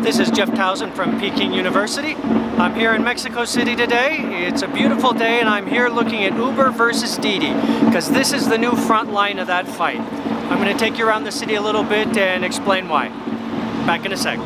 This is Jeff Towson from Peking University. I'm here in Mexico City today. It's a beautiful day and I'm here looking at Uber versus Didi because this is the new front line of that fight. I'm going to take you around the city a little bit and explain why. Back in a sec.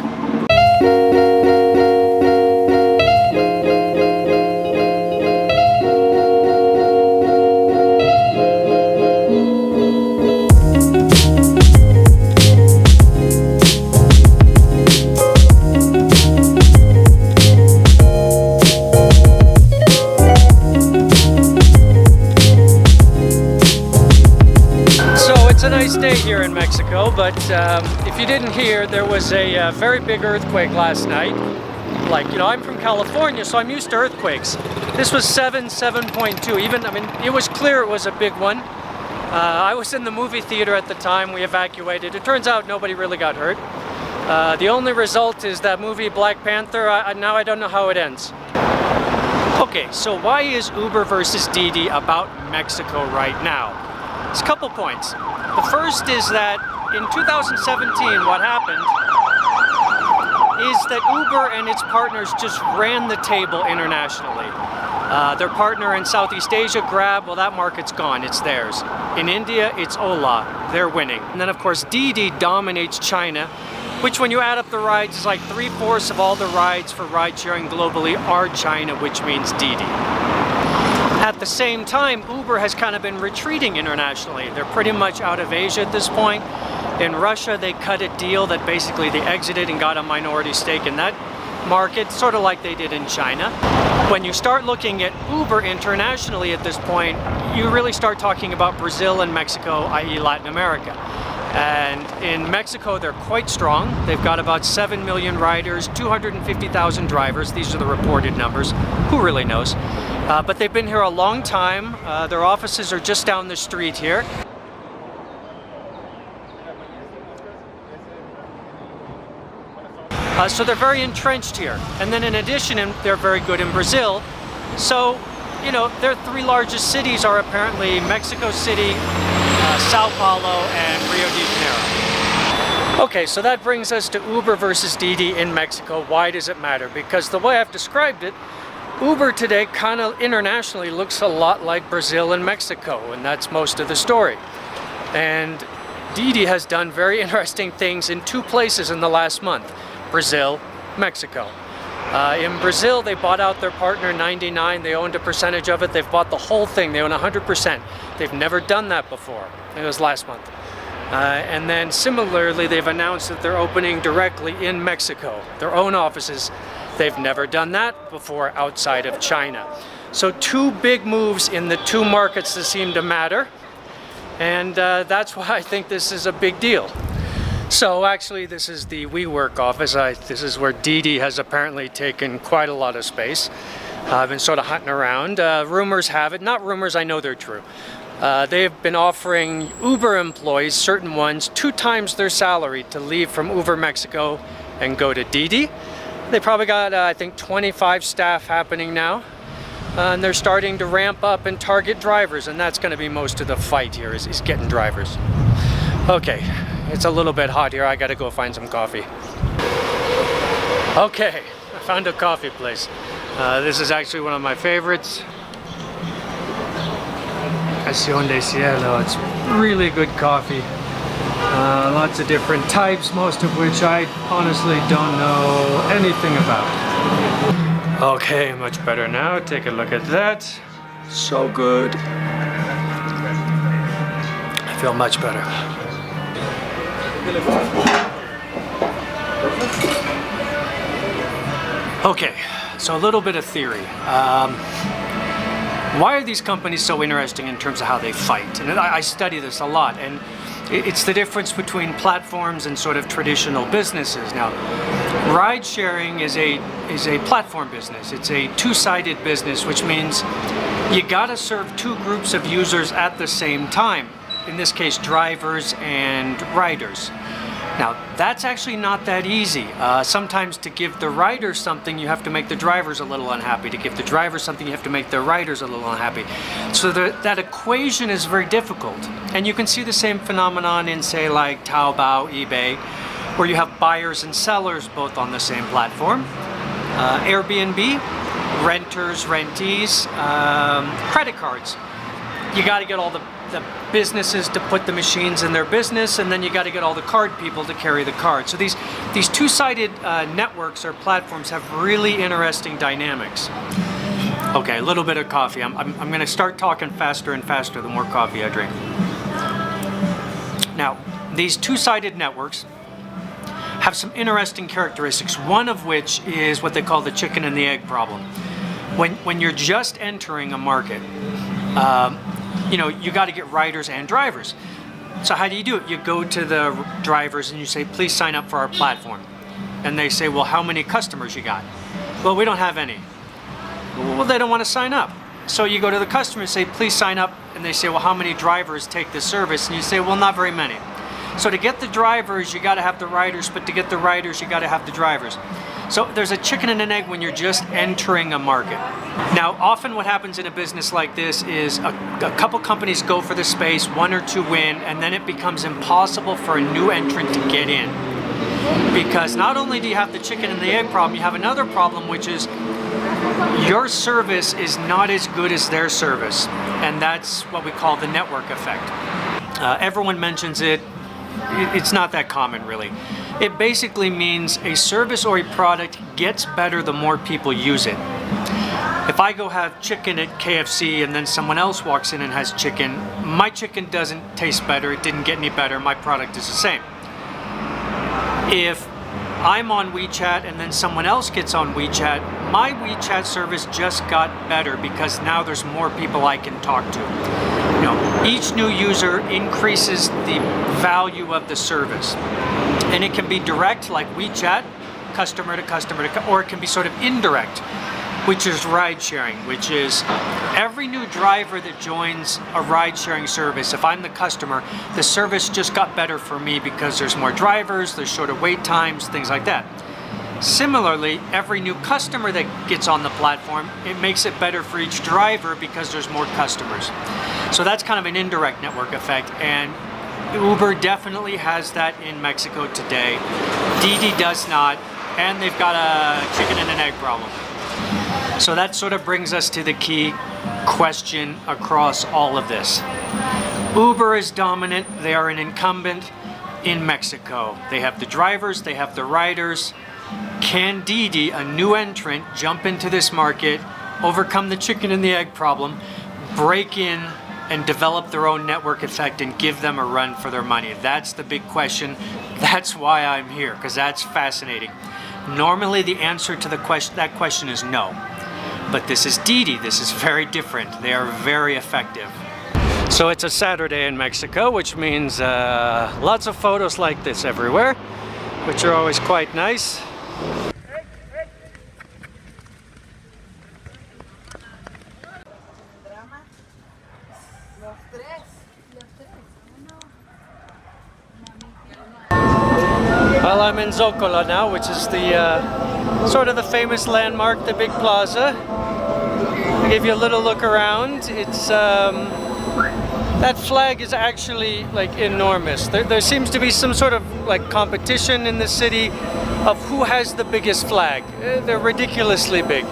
It's a nice day here in Mexico, but if you didn't hear, there was a very big earthquake last night. Like, you know, I'm from California, so I'm used to earthquakes. This was 7.2. Even, I mean, it was clear it was a big one. I was in the movie theater at the time. We evacuated. It turns out nobody really got hurt. The only result is that movie Black Panther. Now I don't know how it ends. Okay, so why is Uber versus Didi about Mexico right now? It's a couple points. The first is that in 2017, what happened is that Uber and its partners just ran the table internationally. Their partner in Southeast Asia, Grab, well, that market's gone, it's theirs. In India, it's Ola, they're winning. And then of course, Didi dominates China, which when you add up the rides, is like 3/4 of all the rides for ride sharing globally are China, which means Didi. At the same time, Uber has kind of been retreating internationally. They're pretty much out of Asia at this point. In Russia, they cut a deal that basically they exited and got a minority stake in that market, sort of like they did in China. When you start looking at Uber internationally at this point, you really start talking about Brazil and Mexico, i.e. Latin America. And in Mexico, they're quite strong. They've got about 7 million riders, 250,000 drivers. These are the reported numbers. Who really knows? But they've been here a long time. Their offices are just down the street here. So they're very entrenched here. And then in addition, they're very good in Brazil. So, you know, their three largest cities are apparently Mexico City, Sao Paulo, and Rio de Janeiro. Okay, so that brings us to Uber versus Didi in Mexico. Why does it matter? Because the way I've described it, Uber today kind of internationally looks a lot like Brazil and Mexico, and that's most of the story. And Didi has done very interesting things in two places in the last month: Brazil, Mexico. In Brazil, they bought out their partner 99. They owned a percentage of it. They've bought the whole thing. They own 100%. They've never done that before. It was last month. And then similarly, they've announced that they're opening directly in Mexico, their own offices. They've never done that before outside of China. So two big moves in the two markets that seem to matter. And that's why I think this is a big deal. So actually, this is the WeWork office. This is where Didi has apparently taken quite a lot of space. I've been sort of hunting around. Rumors have it, not rumors, I know they're true. They've been offering Uber employees, certain ones, 2 times their salary to leave from Uber Mexico and go to Didi. They probably got, I think, 25 staff happening now. And they're starting to ramp up and target drivers, and that's going to be most of the fight here, is getting drivers. Okay, it's a little bit hot here. I got to go find some coffee. Okay, I found a coffee place. This is actually one of my favorites. Estación de Cielo. It's really good coffee. Lots of different types, most of which I honestly don't know anything about. Okay, much better now. Take a look at that. So good. I feel much better. Okay, so a little bit of theory. Why are these companies so interesting in terms of how they fight? And I study this a lot, and it's the difference between platforms and sort of traditional businesses. Now, ride sharing is a platform business. It's a two-sided business, which means you gotta serve two groups of users at the same time. In this case, drivers and riders. Now, that's actually not that easy. Sometimes to give the riders something, you have to make the drivers a little unhappy. To give the drivers something, you have to make the riders a little unhappy. So that equation is very difficult. And you can see the same phenomenon in, say, like Taobao, eBay. where you have buyers and sellers both on the same platform. Airbnb, renters, rentees, credit cards. You got to get all the businesses to put the machines in their business, and then you got to get all the card people to carry the cards. So these two-sided networks or platforms have really interesting dynamics. Okay, a little bit of coffee. I'm going to start talking faster and faster the more coffee I drink. Now, these two-sided networks have some interesting characteristics, one of which is what they call the chicken and the egg problem. When you're just entering a market, you know, you got to get riders and drivers. So how do you do it? You go to the drivers and you say, please sign up for our platform. And they say, well, how many customers you got? Well, we don't have any. Well, they don't want to sign up. So you go to the customer and say, please sign up. And they say, well, how many drivers take this service? And you say, well, not very many. So to get the drivers, you got to have the riders, but to get the riders, you got to have the drivers. So there's a chicken and an egg when you're just entering a market. Now, often what happens in a business like this is a couple companies go for the space, one or two win, and then it becomes impossible for a new entrant to get in. Because not only do you have the chicken and the egg problem, you have another problem, which is your service is not as good as their service. And that's what we call the network effect. Everyone mentions it. It's not that common, really. It basically means a service or a product gets better the more people use it. If I go have chicken at KFC and then someone else walks in and has chicken, my chicken doesn't taste better, it didn't get any better, my product is the same. If I'm on WeChat and then someone else gets on WeChat, my WeChat service just got better because now there's more people I can talk to. You know, each new user increases the value of the service. And it can be direct, like WeChat, customer to customer, or it can be sort of indirect, which is ride sharing, which is every new driver that joins a ride sharing service, if I'm the customer, the service just got better for me because there's more drivers, there's shorter wait times, things like that. Similarly, every new customer that gets on the platform, it makes it better for each driver because there's more customers. So that's kind of an indirect network effect, and Uber definitely has that in Mexico today. Didi does not, and they've got a chicken and an egg problem. So that sort of brings us to the key question across all of this. Uber is dominant, they are an incumbent in Mexico. They have the drivers, they have the riders. Can Didi, a new entrant, jump into this market, overcome the chicken and the egg problem, break in and develop their own network effect and give them a run for their money? That's the big question. That's why I'm here, because that's fascinating. Normally the answer to that question is no. But this is Didi. This is very different. They are very effective. So it's a Saturday in Mexico, which means lots of photos like this everywhere, which are always quite nice. Well, I'm in Zocalo now, which is the sort of the famous landmark, the big plaza. I'll give you a little look around. It's that flag is actually like enormous. There seems to be some sort of like competition in the city of who has the biggest flag. They're ridiculously big.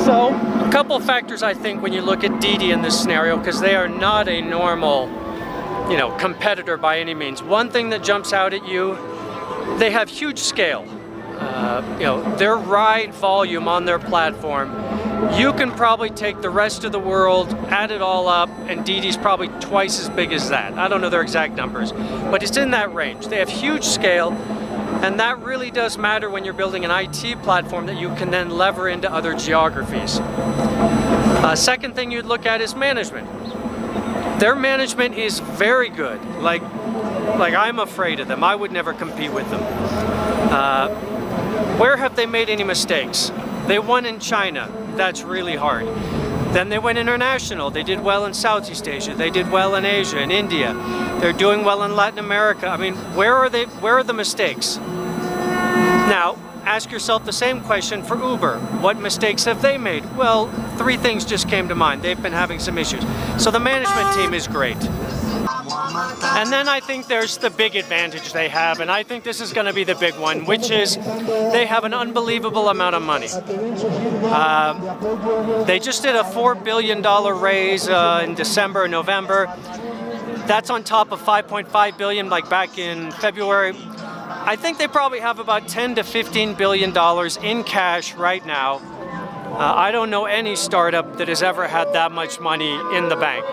So a couple factors I think when you look at Didi in this scenario, because they are not a normal, you know, competitor by any means. One thing that jumps out at you, they have huge scale. You know, their ride volume on their platform, you can probably take the rest of the world, add it all up, and Didi's probably twice as big as that. I don't know their exact numbers, but it's in that range. They have huge scale, and that really does matter when you're building an IT platform that you can then lever into other geographies. Second thing you'd look at is management. Their management is very good. Like I'm afraid of them. I would never compete with them. Where have they made any mistakes? They won in China. That's really hard. Then they went international. They did well in Southeast Asia. They did well in Asia, in India. They're doing well in Latin America. I mean, where are they? Where are the mistakes? Now, ask yourself the same question for Uber. What mistakes have they made? Well, three things just came to mind. They've been having some issues. So the management team is great. And then I think there's the big advantage they have, and I think this is going to be the big one, which is they have an unbelievable amount of money. They just did a $4 billion raise in December and November. That's on top of $5.5 billion like back in February. I think they probably have about $10 to $15 billion in cash right now. I don't know any startup that has ever had that much money in the bank.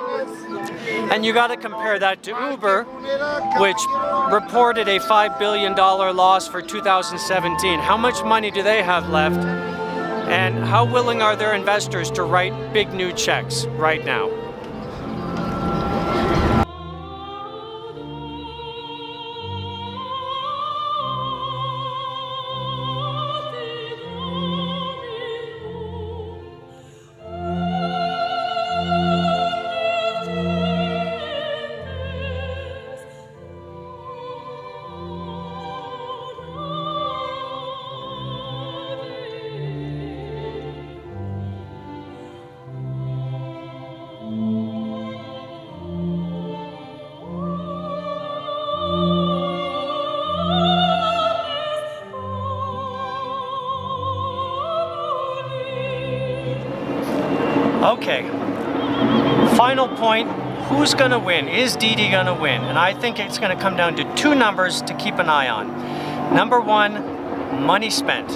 And you got to compare that to Uber, which reported a $5 billion loss for 2017. How much money do they have left? And how willing are their investors to write big new checks right now? Okay, final point, who's going to win? Is Didi going to win? And I think it's going to come down to two numbers to keep an eye on. Number one, money spent.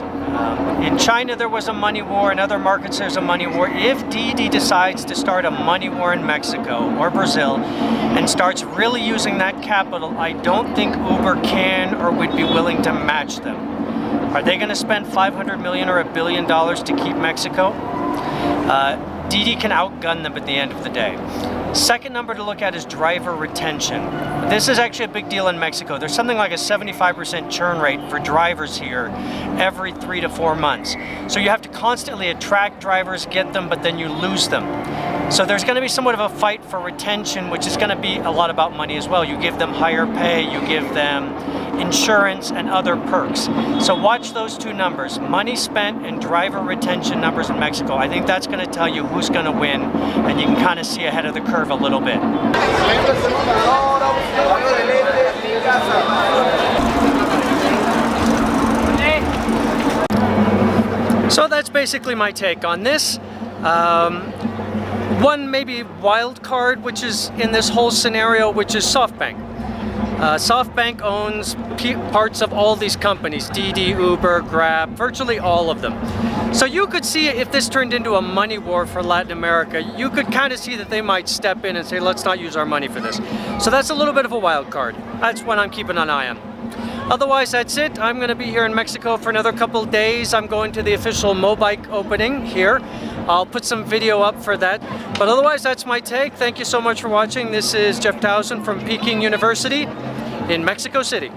In China there was a money war, in other markets there's a money war. If Didi decides to start a money war in Mexico or Brazil and starts really using that capital, I don't think Uber can or would be willing to match them. Are they going to spend $500 million or $1 billion to keep Mexico? Didi can outgun them at the end of the day. Second number to look at is driver retention. This is actually a big deal in Mexico. There's something like a 75% churn rate for drivers here every 3 to 4 months. So you have to constantly attract drivers, get them, but then you lose them. So there's going to be somewhat of a fight for retention, which is going to be a lot about money as well. You give them higher pay, you give them insurance and other perks. So watch those two numbers, money spent and driver retention numbers in Mexico. I think that's going to tell you who's going to win, and you can kind of see ahead of the curve a little bit. So that's basically my take on this. One maybe wild card, which is in this whole scenario, which is SoftBank. SoftBank owns parts of all these companies, Didi, Uber, Grab, virtually all of them. So you could see if this turned into a money war for Latin America, you could kind of see that they might step in and say, let's not use our money for this. So that's a little bit of a wild card. That's one I'm keeping an eye on. Otherwise, that's it. I'm going to be here in Mexico for another couple of days. I'm going to the official Mobike opening here. I'll put some video up for that. But otherwise, that's my take. Thank you so much for watching. This is Jeff Towson from Peking University in Mexico City.